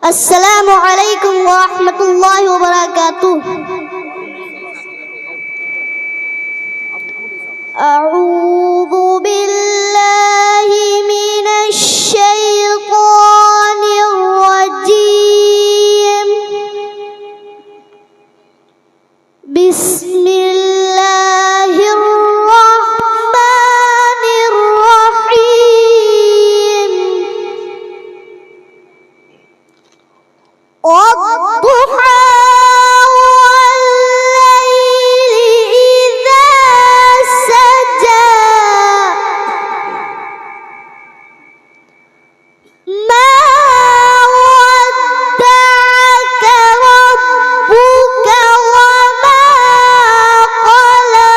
السلام علیکم ورحمۃ اللہ وبرکاتہ۔ اعوذ باللہ من الشیطان الرجیم، بسم اللہ الرحمن الرحیم۔ والضحى والليل إذا سجى، ما ودعك ربك وما قلى،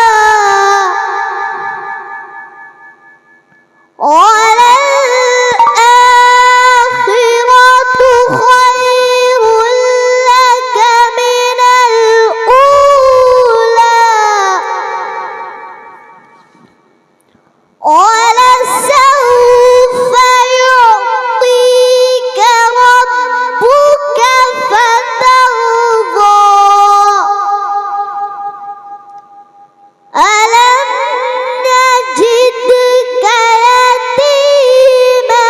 وللآخرة خير لك من الأولى، ولسوف يعطيك ربك فترضى، ألم نجدك يتيما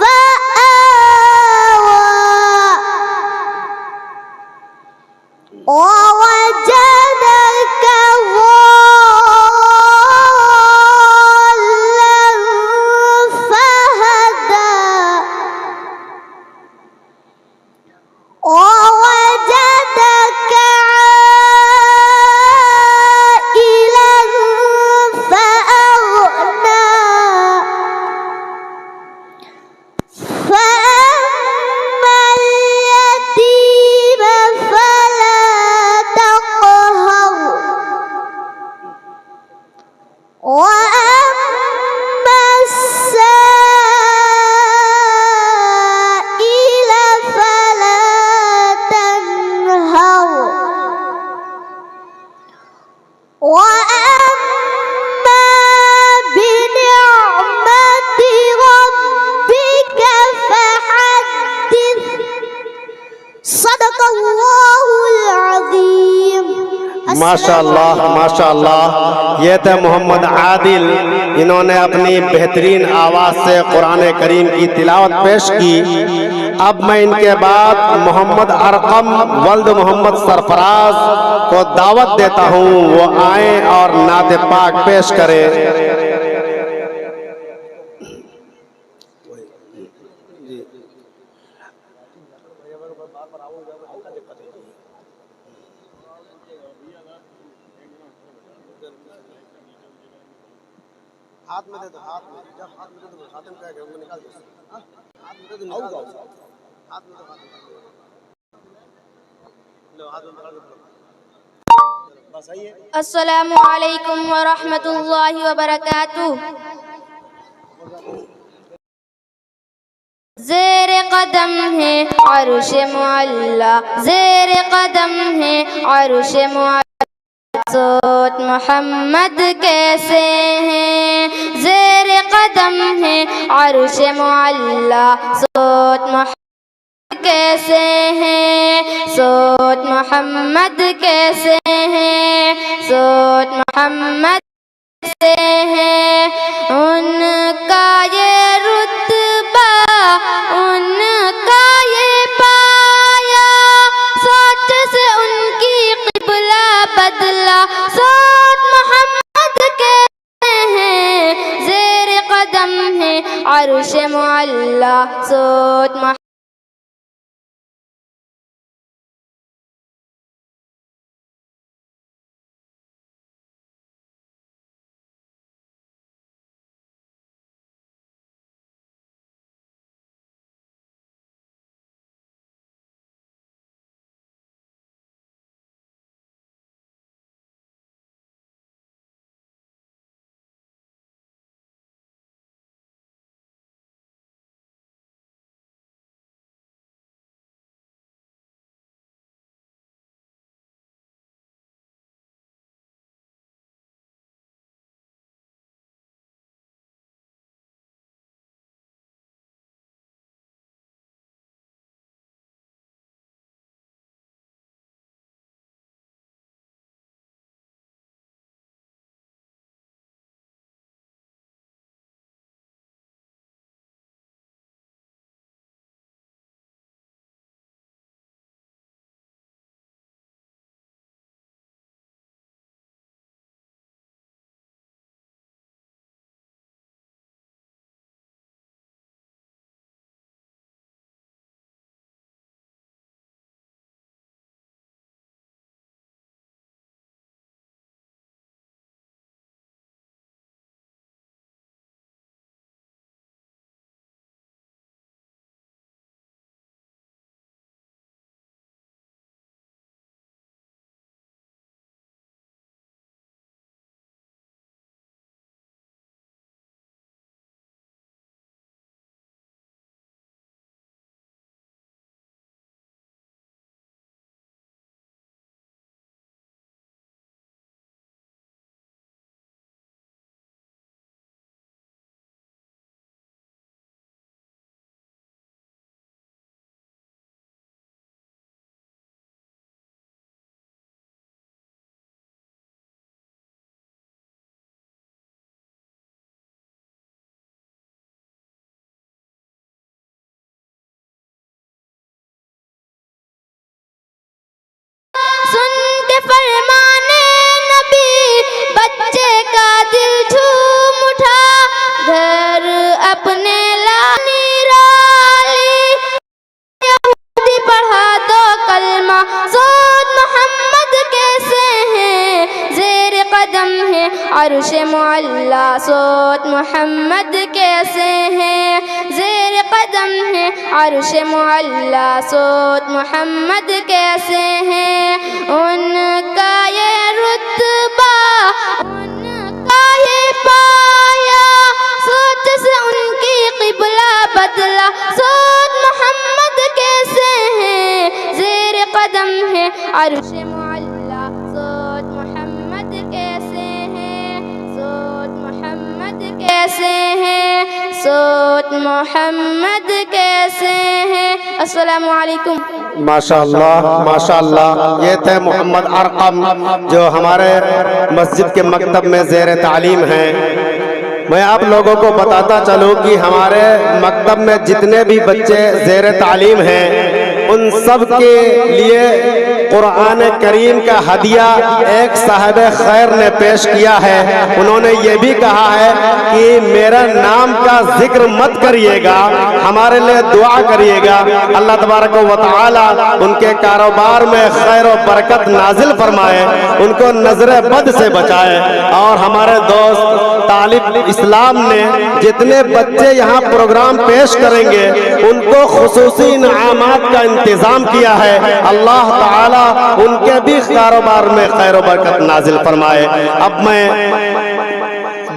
فآوى، ووجدك ضالا فهدى، ووجدك عائلا فأغنى، فأما اليتيم فلا تقهر، وأما السائل فلا تنهر، وأما بنعمة ربك فحدث۔ صدق اللہ العظیم۔ ماشاءاللہ ماشاءاللہ، یہ تھے محمد عادل، انہوں نے اپنی بہترین آواز سے قرآن کریم کی تلاوت پیش کی۔ اب میں ان کے بعد محمد ارقم ولد محمد سرفراز کو دعوت دیتا ہوں، وہ آئیں اور نعت پاک پیش کریں۔ ہاتھ میں دے دو، ہاتھ میں جب ہاتھ میں دے دو خاتم کا ہے میں نکال دو، ہاتھ میں دے دو، نکال دو، ہاتھ میں دو، لو ہاتھ میں نکال دو بس آئیے۔ السلام علیکم ورحمۃ اللہ وبرکاتہ۔ زیر قدم ہے عرش معلی، زیر قدم ہے عرش معلی، صوت محمد کیسے ہیں، زیر قدم ہے عرش معلی، صوت محمد کیسے ہیں، صوت محمد کیسے ہیں، صوت محمد کیسے ہیں، ان کا یہ رتبہ، ان کا یہ پایا، سوچ سے ان کی قبلہ بدلا، صوت محمد کہتے ہیں، زیر قدم ہے عرش معلی، صوت محمد فرمانے نبی بچے کا دل جھوم اٹھا گھر اپنے لانی رالی یہودی پڑھا دو کلمہ سود محمد کیسے ہیں زیر قدم ہے عرش معلا سود محمد کیسے ہیں زیر قدم ہے عرش معلا سود محمد کیسے ہیں ان کا یہ رتبہ ان کا یہ پایا سوچ سے ان کی قبلہ بدلا سود محمد کیسے ہیں زیر قدم ہے عرش معلا سود محمد کیسے ہیں سود محمد کیسے ہیں سود محمد کیسے ہیں السلام علیکم ماشاءاللہ یہ تھے محمد ارقم جو ہمارے مسجد کے مکتب میں زیر تعلیم ہیں۔ میں آپ لوگوں کو بتاتا چلوں کہ ہمارے مکتب میں جتنے بھی بچے زیر تعلیم ہیں ان سب کے لیے قرآن کریم کا ہدیہ ایک صاحب خیر نے پیش کیا ہے۔ انہوں نے یہ بھی کہا ہے کہ میرا نام کا ذکر مت کریے گا، ہمارے لیے دعا کریے گا، اللہ تبارک و تعالی ان کے کاروبار میں خیر و برکت نازل فرمائے، ان کو نظر بد سے بچائے۔ اور ہمارے دوست طالب اسلام نے جتنے بچے یہاں پروگرام پیش کریں گے ان کو خصوصی انعامات کا انتظام کیا ہے، اللہ تعالی ان کے بھی کاروبار میں خیر و برکت نازل فرمائے۔ اب میں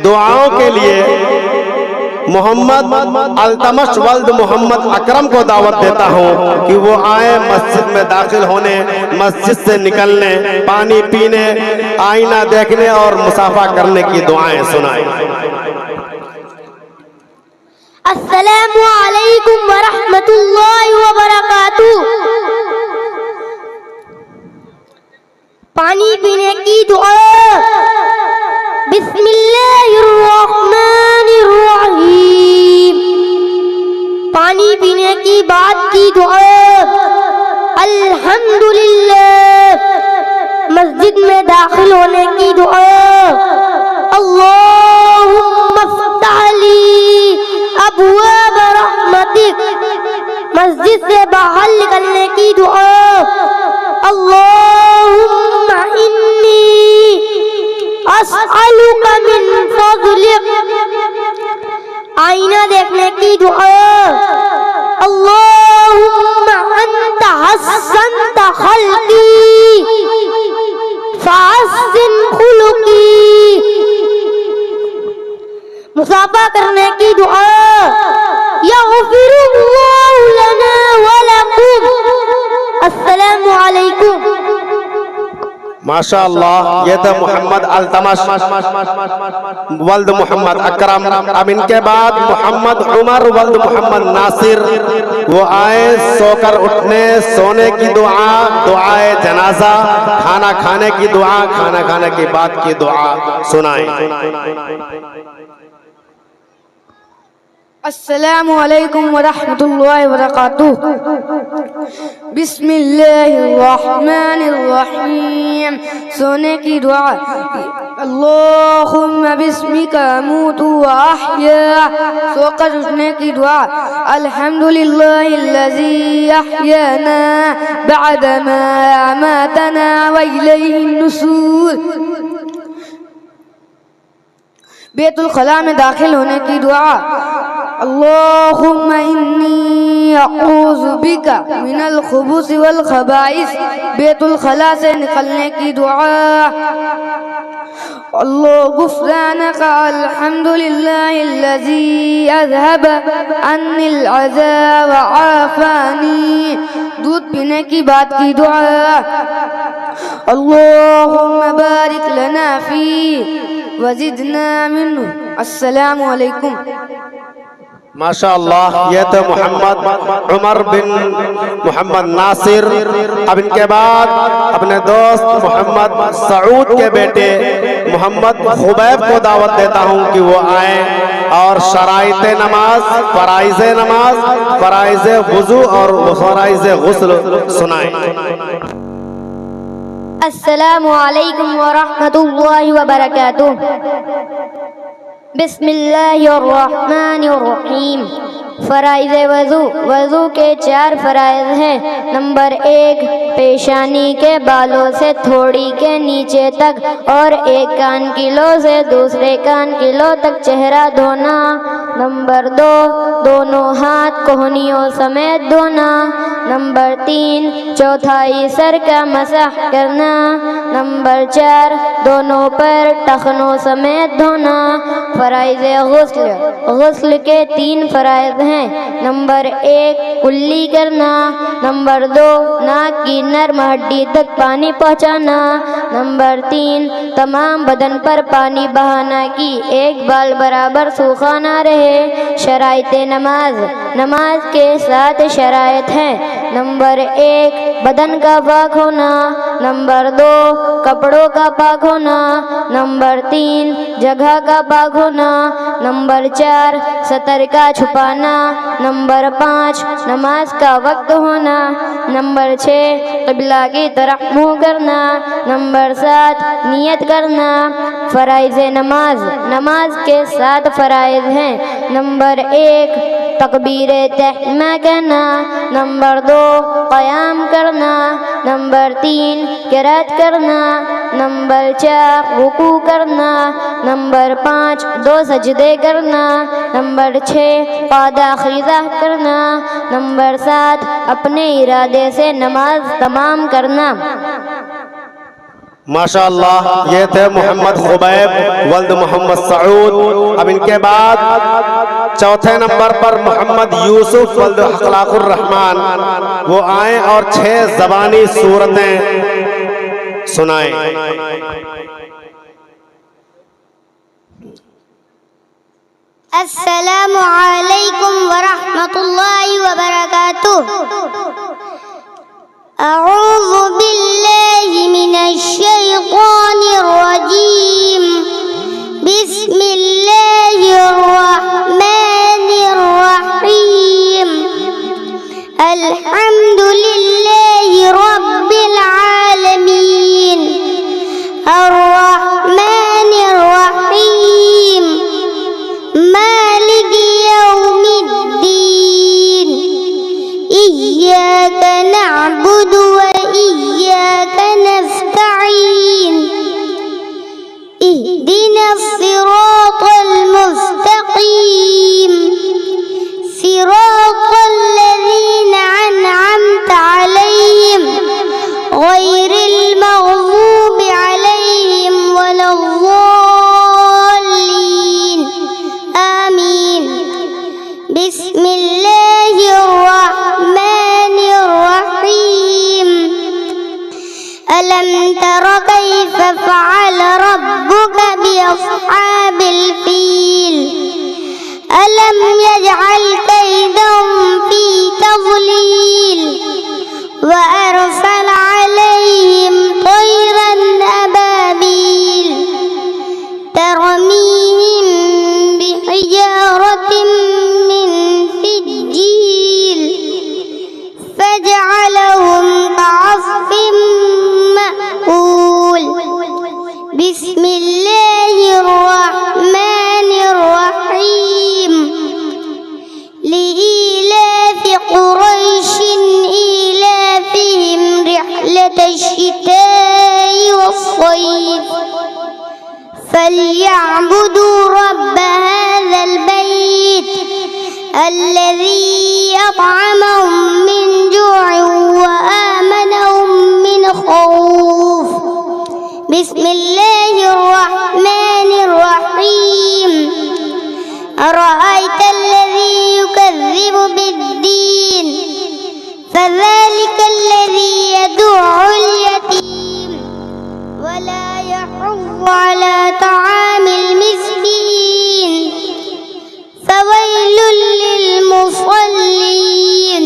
دعاؤں کے لیے محمد التمش ولد محمد اکرم کو دعوت دیتا ہوں کہ وہ آئیں مسجد میں داخل ہونے، مسجد سے نکلنے، پانی پینے، آئینہ دیکھنے اور مصافحہ کرنے کی دعائیں سنائیں۔ السلام علیکم ورحمۃ اللہ وبرکاتہ۔ پانی پینے کی دعا۔ بسم اللہ الرحمن الرحیم۔ پانی پینے کی بات کی دعا۔ الحمدللہ۔ مسجد میں داخل ہونے کی دعا۔ اللہم افتح لی ابواب رحمتک۔ مسجد سے باہر نکلنے کی دعا۔ اللہم انی اسألک من فضلک۔ آئینہ دیکھنے کی دعا۔ اللہم انت حسنت خلقی فحسن خلقی۔ مصافحہ کرنے کی دعا۔ یغفر اللہ لنا ولکم۔ السلام علیکم۔ ماشاءاللہ یہ تھے محمد التمش ولد محمد اکرم۔ اب ان کے بعد محمد عمر ولد محمد ناصر، وہ آئے سو کر اٹھنے سونے کی دعا، دعائے جنازہ، کھانا کھانے کی دعا، کھانا کھانے کی بعد کی دعا سنائیں۔ السلام علیکم ورحمۃ اللہ وبرکاتہ۔ بسم اللہ الرحمن الرحیم۔ سونے کی دعا۔ اللہم بسمک اموت واحیا۔ سو کر اٹھنے کی دعا۔ الحمدللہ الذی احیانا بعد ما اماتنا والیہ النشور۔ بیت الخلاء میں داخل ہونے کی دعا۔ اللہم انی اعوذ بک من الخبث والخبائث۔ بیت الخلاء سے نکلنے کی دعا۔ اللہ غفرانک الحمدللہ الذی اذهب عنی العزا وعافانی۔ دودھ پینے کی بات کی دعا۔ اللہم بارک لنا فی وزدنا منہ۔ السلام علیکم۔ ماشاءاللہ یہ تھے محمد عمر بن محمد ناصر۔ اب ان کے بعد اپنے دوست محمد سعود کے بیٹے محمد خبیب کو دعوت دیتا ہوں کہ وہ آئیں اور شرائط نماز، فرائض نماز، فرائض وضو اور فرائض غسل سنائیں۔ السلام علیکم ورحمۃ اللہ وبرکاتہ۔ بسم اللہ الرحمن الرحیم۔ فرائض وضو۔ وضو کے 4 فرائض ہیں۔ نمبر 1، پیشانی کے بالوں سے تھوڑی کے نیچے تک اور ایک کان کی لو سے دوسرے کان کی لو تک چہرہ دھونا۔ نمبر 2، دونوں ہاتھ کوہنیوں سمیت دھونا۔ نمبر 3، چوتھائی سر کا مسح کرنا۔ نمبر 4، دونوں پر ٹخنوں سمیت دھونا۔ فرائض غسل۔ غسل کے 3 فرائض ہیں۔ نمبر 1، کلی کرنا۔ نمبر 2، ناک کی نرم ہڈی تک پانی پہنچانا۔ نمبر 3، تمام بدن پر پانی بہانا کہ ایک بال برابر سوکھا نہ رہے۔ شرائط نماز۔ نماز کے 7 شرائط ہیں۔ نمبر 1، بدن کا پاک ہونا۔ نمبر 2، کپڑوں کا پاک ہونا۔ نمبر 3، جگہ کا پاک ہونا۔ نمبر 4، سطر کا چھپانا۔ نمبر 5، نماز کا وقت ہونا۔ نمبر 6، قبلہ کی طرف منہ کرنا۔ نمبر 7، نیت کرنا۔ فرائض نماز۔ نماز کے 7 فرائض ہیں۔ نمبر 1، تکبیر تحریمہ کہنا۔ نمبر 2، قیام کرنا۔ نمبر 3، قرات کرنا۔ نمبر 4، رکوع کرنا۔ نمبر 5، 2 سجدے کرنا۔ نمبر 6، قعدہ خیزہ کرنا۔ نمبر 7، اپنے ارادے سے نماز تمام کرنا۔ ماشاءاللہ، یہ تھے محمد خبیب ولد محمد سعود۔ اب ان کے بعد چوتھے نمبر پر محمد یوسف ولد اخلاق الرحمن، وہ آئیں اور 6 زبانی سورتیں سنائیں۔ السلام علیکم ورحمۃ اللہ وبرکاتہ۔ اعوذ باللہ من الشیطان الرجیم، بسم اللہ الرحمن الرحیم، الحمد للہ رب العالمین، الرحمن الرحیم، مالک یوم الدین، ایاک نعبد و ایاک نستعین، اہدنا الصراط المستقیم، صراط الذین انعمت علیہم غیر المغضوب علیہم ولا الضالین، آمین۔ بسم اللہ الرحمن الرحیم، ألم تر كيف فعل ربك بأصحاب الفيل ألم يجعل كيدهم في تضليل وأرسل عليهم طيرا أبابيل ترميهم بحجارة من سجيل فجعلهم كعصف مأكول۔ بسم اللہ الرحمن الرحیم، لإيلاف قريش إيلافهم رحلة الشتاء والصيف فليعبدوا رب هذا البيت الذي أطعمهم من جوع وآمنهم من خوف۔ بسم اللہ الرحمن الرحیم، أرأيت الذي يكذب بالدين فذلك الذي يدع اليتيم ولا يحض على طعام المسكين فويل للمصلين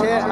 6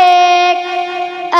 1,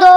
2,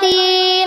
3,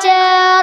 4,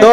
2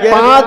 5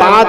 5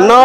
9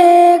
1,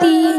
3,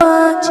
5,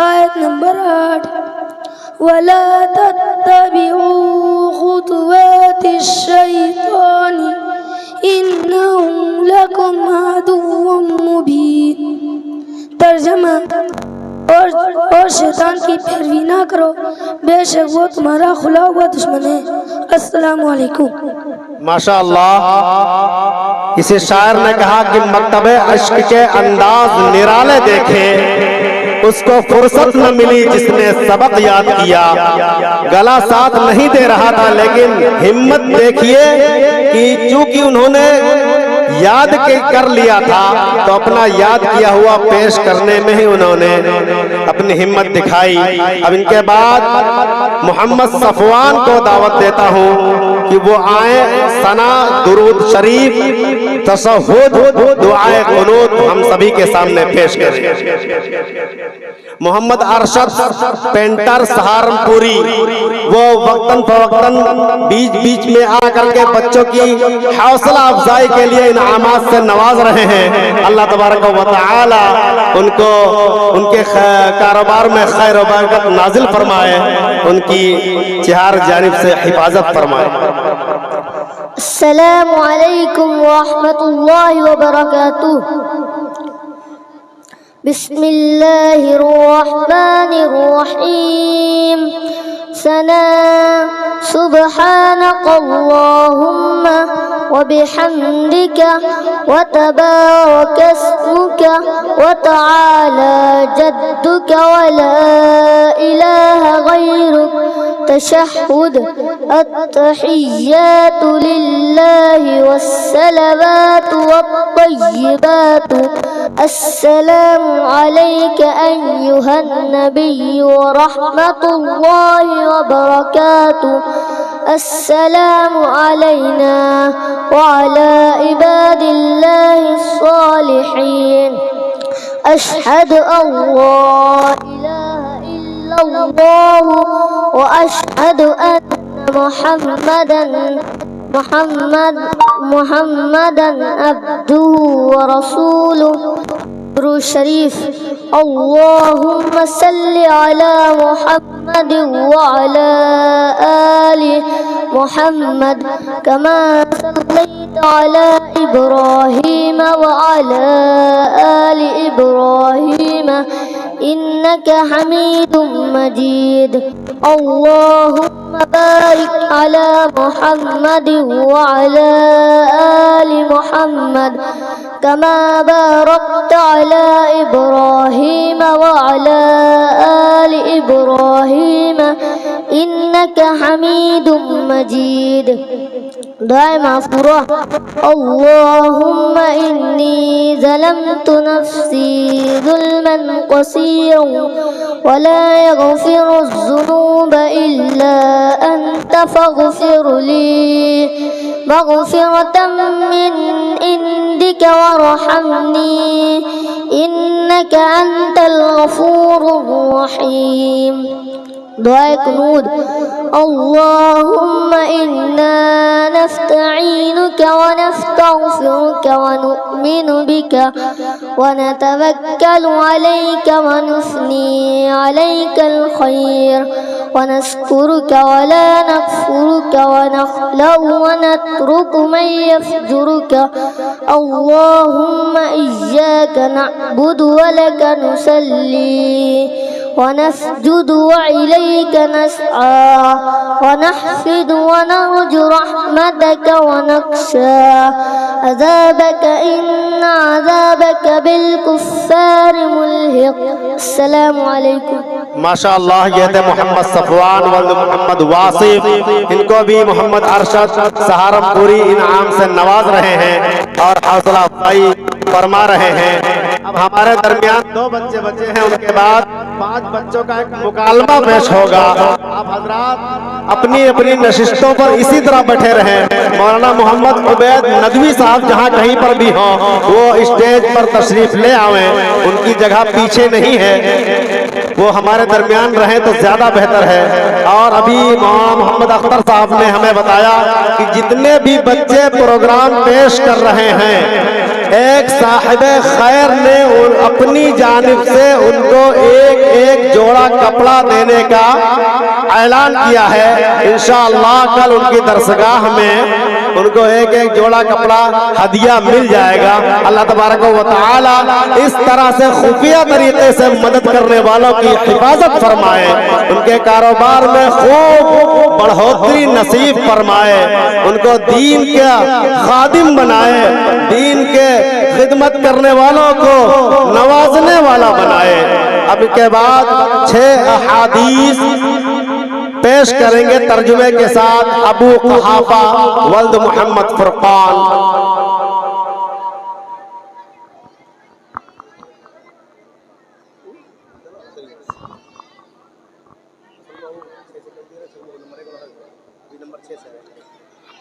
آیت نمبر 8 وَلَا تَتَّبِعُوا خُطُوَاتِ الشَّيْطَانِ إِنَّهُ لَكُمْ عَدُوٌّ مُبِينٌ۔ ترجمہ، اور شیطان کی پیروی نہ کرو، بے شک وہ تمہارا کھلا ہوا دشمن ہے۔ السلام علیکم۔ ماشاء اللہ، اسے شاعر نے کہا کہ مکتب عشق کے انداز نرالے دیکھے، اس کو فرصت نہ ملی جس نے سبق یاد کیا، گلا ساتھ نہیں دے رہا تھا لیکن ہمت دیکھیے کہ چونکہ انہوں نے یاد کر لیا تھا تو اپنا یاد کیا ہوا پیش کرنے میں ہی انہوں نے اپنی ہمت دکھائی۔ اب ان کے بعد محمد صفوان کو دعوت دیتا ہوں کہ وہ آئیں، ثنا، درود شریف، تشہد، دعائے قنوت ہم سبھی کے سامنے پیش کریں۔ محمد ارشد پینٹر سہارنپوری، وہ وقتاً فوقتاً بیچ میں آ کر کے بچوں کی حوصلہ افزائی کے لیے انعامات سے نواز رہے ہیں۔ اللہ تبارک و تعالی ان کو ان کے کاروبار میں خیر و برکت نازل فرمائے، ان کی چہار جانب سے حفاظت فرمائے۔ السلام علیکم ورحمۃ اللہ وبرکاتہ۔ بسم اللہ الرحمن الرحیم۔ ثنا سبحانک اللہم وبحمدک وتبارک اسمک وتعالی جدک ولا الہ غیرک۔ تشہد، التحیات للہ والصلوات والطیبات۔ السلام علیک ایہا النبی ورحمۃ اللہ وبرکاتہ۔ السلام علینا وعلی عباد اللہ الصالحین۔ اشہد ان لا الہ الا اللہ واشہد ان محمدا عبدہ ورسولہ۔ درود شریف۔ اللہم صل علی محمد وعلی آل محمد کما صلیت علی ابراہیم وعلی آل ابراہیم انک حمید مجید۔ اللہم بارک علی محمد وعلی آل محمد کما بارکت علی ابراہیم وعلی آل ابراہیم انک حمید مجید۔ دعائے معفورہ۔ اللہم انی ظلمت نفسی ظلما قصیرا ولا یغفر الذنوب الا انت فاغفر لی مغفرة من عندك وارحمني إنك أنت الغفور الرحيم۔ دعائے قنوت۔ اللہم انا نستعینک ونستغفرک ونؤمن بک ونتوکل علیک ونثنی علیک الخیر ونذکرک ولا نکفرک ونخلع ونترک من یفجرک۔ اللہم ایاک نعبد ولک نصلی ونسجد وإليك نسعى ونحفد ونرجو رحمتك ونخشى عذابك إن عذابك بالكفار ملحق۔ السلام علیکم۔ ماشاءاللہ، یہ تھے محمد صفوان ولد محمد واصف، ان کو بھی محمد ارشد سہارنپوری انعام سے نواز رہے ہیں اور حوصلہ افزائی فرما رہے ہیں۔ اب ہمارے درمیان 2 بچے بچے ہیں، ان کے بعد 5 بچوں کا ایک مکالمہ پیش ہوگا۔ آپ حضرات اپنی اپنی نشستوں پر اسی طرح بیٹھے رہیں۔ مولانا محمد عبید ندوی صاحب جہاں کہیں پر بھی ہوں وہ اسٹیج پر تشریف لے آویں، ان کی جگہ پیچھے نہیں ہے، وہ ہمارے درمیان رہیں تو زیادہ بہتر ہے۔ اور ابھی مولانا محمد اختر صاحب نے ہمیں بتایا کہ جتنے بھی بچے پروگرام پیش کر رہے ہیں ایک صاحب خیر نے اپنی جانب سے ان کو ایک ایک جوڑا کپڑا دینے کا اعلان کیا ہے. انشاءاللہ کل ان کی درسگاہ میں ان کو ایک ایک جوڑا کپڑا ہدیہ مل جائے گا. اللہ تبارک و تعالی اس طرح سے خفیہ طریقے سے مدد کرنے والوں کی حفاظت فرمائے, ان کے کاروبار میں خوب بڑھوتری نصیب فرمائے, ان کو دین کا خادم بنائے, دین کے خدمت کرنے والوں کو نوازنے والا بنائے. اب کے بعد 6 احادیث پیش کریں گے ترجمے کے ساتھ ابو قحافہ ولد محمد فرقان.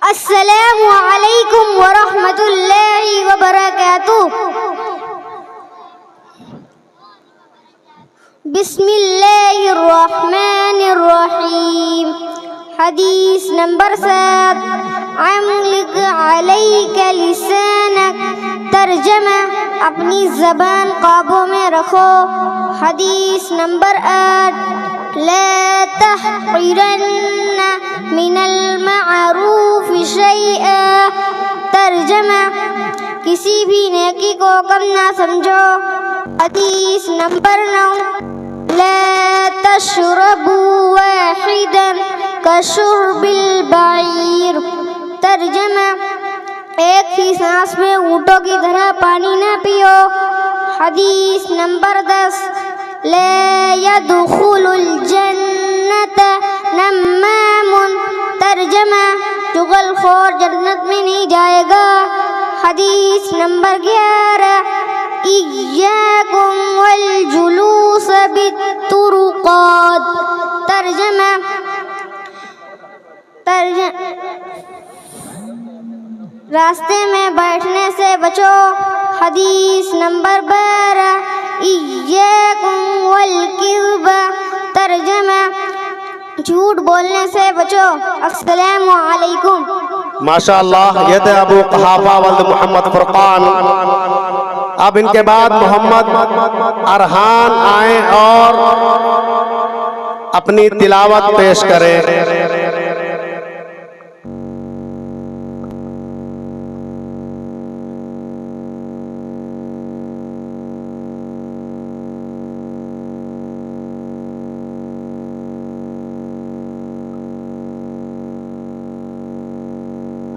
السلام علیکم ورحمۃ اللہ وبرکاتہ. بسم اللہ الرحمن الرحیم. حدیث نمبر 7. املک علیک لسانک. ترجمہ اپنی زبان قابو میں رکھو. حدیث نمبر 8. لا تحقرن من المعروف شیئا. ترجمہ کسی بھی نیکی کو کم نہ سمجھو. حدیث نمبر 9. لا تشربوا واحدا كشرب البعیر. ترجمہ ایک ہی سانس میں اونٹوں کی طرح پانی نہ پیو. حدیث نمبر 10. لا يدخل الجنة نمام. ترجمہ چغل خور جنت میں نہیں جائے گا. حدیث نمبر 11. إياكم والجلوس بالطرقات. ترجمہ راستے میں بیٹھنے سے بچو. حدیث نمبر 12. إياكم والكذب. ترجمہ جھوٹ بولنے سے بچو. السلام علیکم. ماشاءاللہ یہ تھے ابو قحافہ ولد محمد فرقان. اب ان کے بعد محمد ارحان آئیں اور اپنی تلاوت پیش کریں.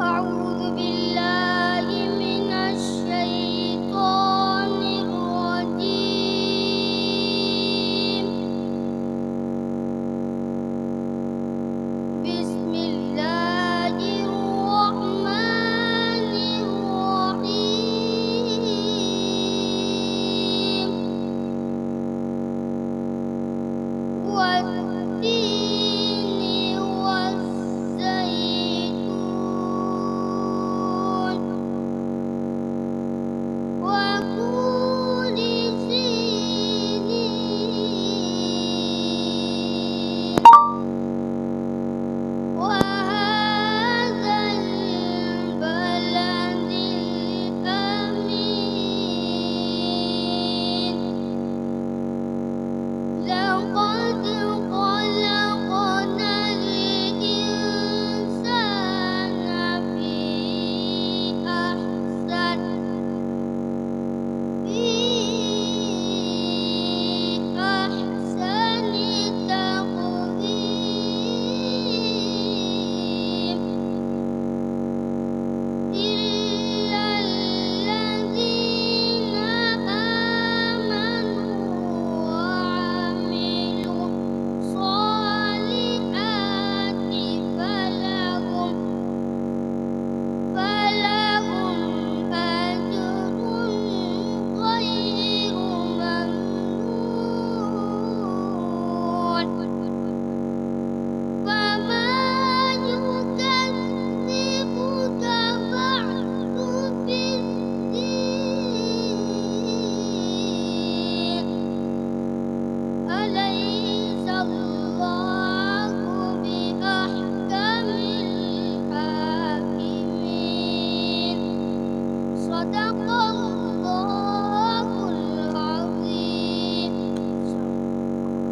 أعوذ بالله من الشيطان الرجيم.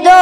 2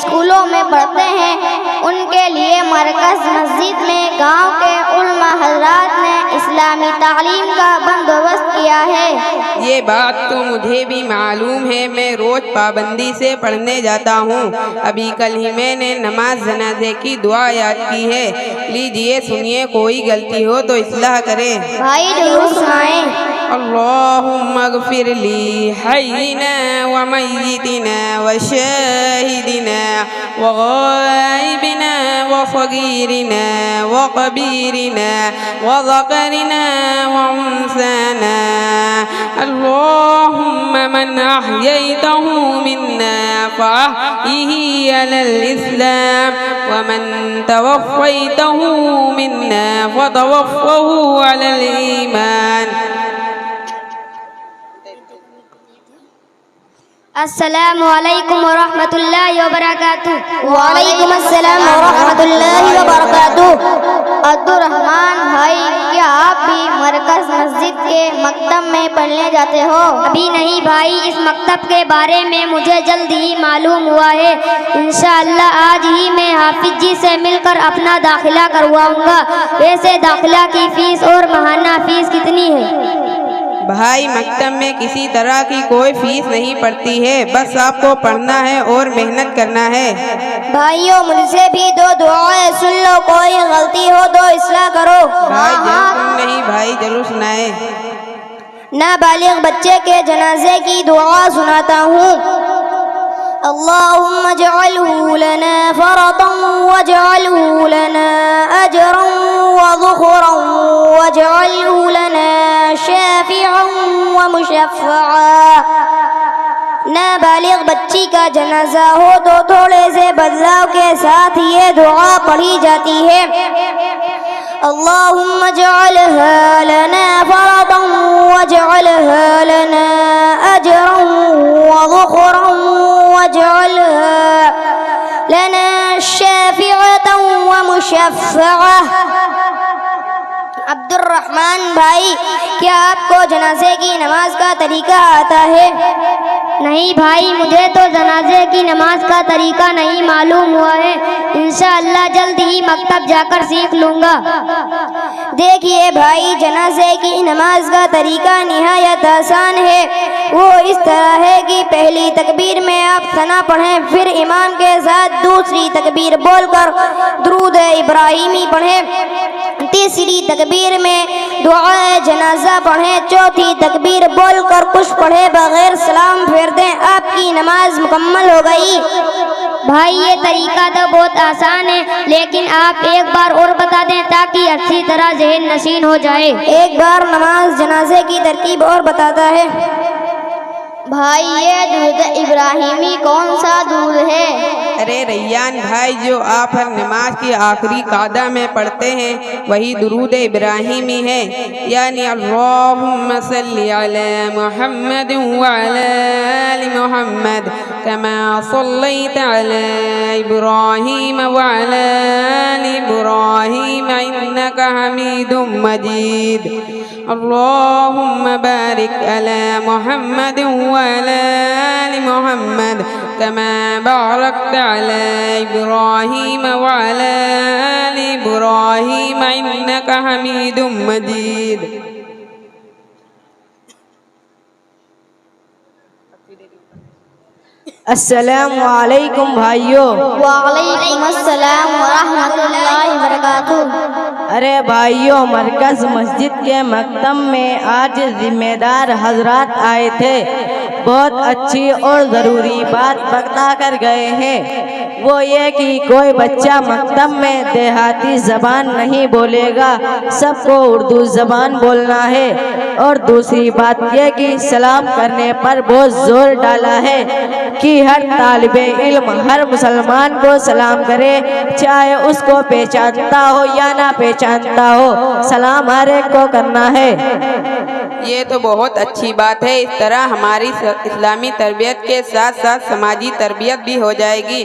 اسکولوں میں پڑھتے ہیں ان کے لیے مرکز مسجد میں گاؤں کے علماء حضرات نے اسلامی تعلیم کا بندوبست کیا ہے۔ یہ بات تو مجھے بھی معلوم ہے، میں روز پابندی سے پڑھنے جاتا ہوں۔ ابھی کل ہی میں نے نماز جنازے کی دعا یاد کی ہے، لیجئے سنیے، کوئی غلطی ہو تو اصلاح کریں۔ بھائی درود سنائیں۔ اللهم اغفر لي حينا وميتنا وشاهدنا وغائبنا وصغيرنا وكبيرنا وذكرنا وأنثانا، اللهم من أحييته منا فأحيه على الإسلام، ومن توفيته منا فتوفه على الإيمان۔ السلام علیکم ورحمۃ اللہ وبرکاتہ۔ وعلیکم السلام ورحمۃ اللہ وبرکاتہ۔ عبدالرحمان بھائی، کیا آپ بھی مرکز مسجد کے مکتب میں پڑھنے جاتے ہو؟ ابھی نہیں بھائی، اس مکتب کے بارے میں مجھے جلد ہی معلوم ہوا ہے۔ انشاءاللہ آج ہی میں حافظ جی سے مل کر اپنا داخلہ کرواؤں گا۔ ویسے داخلہ کی فیس اور ماہانہ فیس کتنی ہے؟ بھائی، مکتب میں کسی طرح کی کوئی فیس نہیں پڑتی ہے، بس آپ کو پڑھنا ہے اور محنت کرنا ہے۔ بھائیوں، مجھ سے بھی دو دعائیں سن لو، کوئی غلطی ہو تو اصلاح کرو۔ بھائی ضرور نہیں، بھائی ضرور سنائے۔ نابالغ بچے کے جنازے کی دعا سناتا ہوں۔ اللهم اجعله لنا فرطا واجعله لنا أجرا وذخرا واجعله لنا شافعا ومشفعا۔ نابالغ بچی کا جنازہ ہو تو تھوڑے سے بدلاؤ کے ساتھ یہ دعا پڑھی جاتی ہے۔ اللهم اجعلها لنا فرطا واجعلها لنا أجرا وذخرا واجعلها لنا شافعة ومشفعة۔ عبدالرحمان بھائی، کیا آپ کو جنازے کی نماز کا طریقہ آتا ہے؟ نہیں بھائی، مجھے تو جنازے کی نماز کا طریقہ نہیں معلوم ہوا ہے۔ انشاءاللہ جلد ہی مکتب جا کر سیکھ لوں گا۔ دیکھیے بھائی، جنازے کی نماز کا طریقہ نہایت آسان ہے۔ وہ اس طرح ہے کہ پہلی تکبیر میں آپ ثنا پڑھیں، پھر امام کے ساتھ دوسری تکبیر بول کر درود ابراہیمی پڑھیں، تیسری تکبیر میں دعائے جنازہ پڑھیں، چوتھی تکبیر بول کر کچھ پڑھے بغیر سلام پھیر دیں، آپ کی نماز مکمل ہو گئی۔ بھائی، یہ طریقہ تو بہت آسان ہے، لیکن آپ ایک بار اور بتا دیں تاکہ اچھی طرح ذہن نشین ہو جائے۔ ایک بار نماز جنازے کی ترکیب اور بتاتا ہے۔ بھائی، یہ درود ابراہیمی کون سا درود ہے؟ ارے ریان بھائی، جو آپ ہر نماز کی آخری قعدہ میں پڑھتے ہیں وہی درود ابراہیمی ہے، یعنی اللہم صلی علی محمد وعلی آل محمد کما صلیت علی ابراہیم وعلی آل ابراہیم انکا حمید مجید۔ اللہم بارک علی محمد وعلی آل محمد کما بارکت علی ابراہیم وعلی آل ابراہیم انکا حمید مجید۔ السلام علیکم بھائیوں۔ وعلیکم السلام ورحمۃ اللہ وبرکاتہ۔ ارے بھائیوں، مرکز مسجد کے مکتب میں آج ذمہ دار حضرات آئے تھے، بہت اچھی اور ضروری بات بتا کر گئے ہیں۔ وہ یہ کہ کوئی بچہ مکتب میں دیہاتی زبان نہیں بولے گا، سب کو اردو زبان بولنا ہے۔ اور دوسری بات یہ کہ سلام کرنے پر بہت زور ڈالا ہے کہ ہر طالب علم ہر مسلمان کو سلام کرے، چاہے اس کو پہچانتا ہو یا نہ پہچانتا ہو، سلام ہر ایک کو کرنا ہے۔ یہ تو بہت اچھی بات ہے، اس طرح ہماری اسلامی تربیت کے ساتھ ساتھ سماجی تربیت بھی ہو جائے گی۔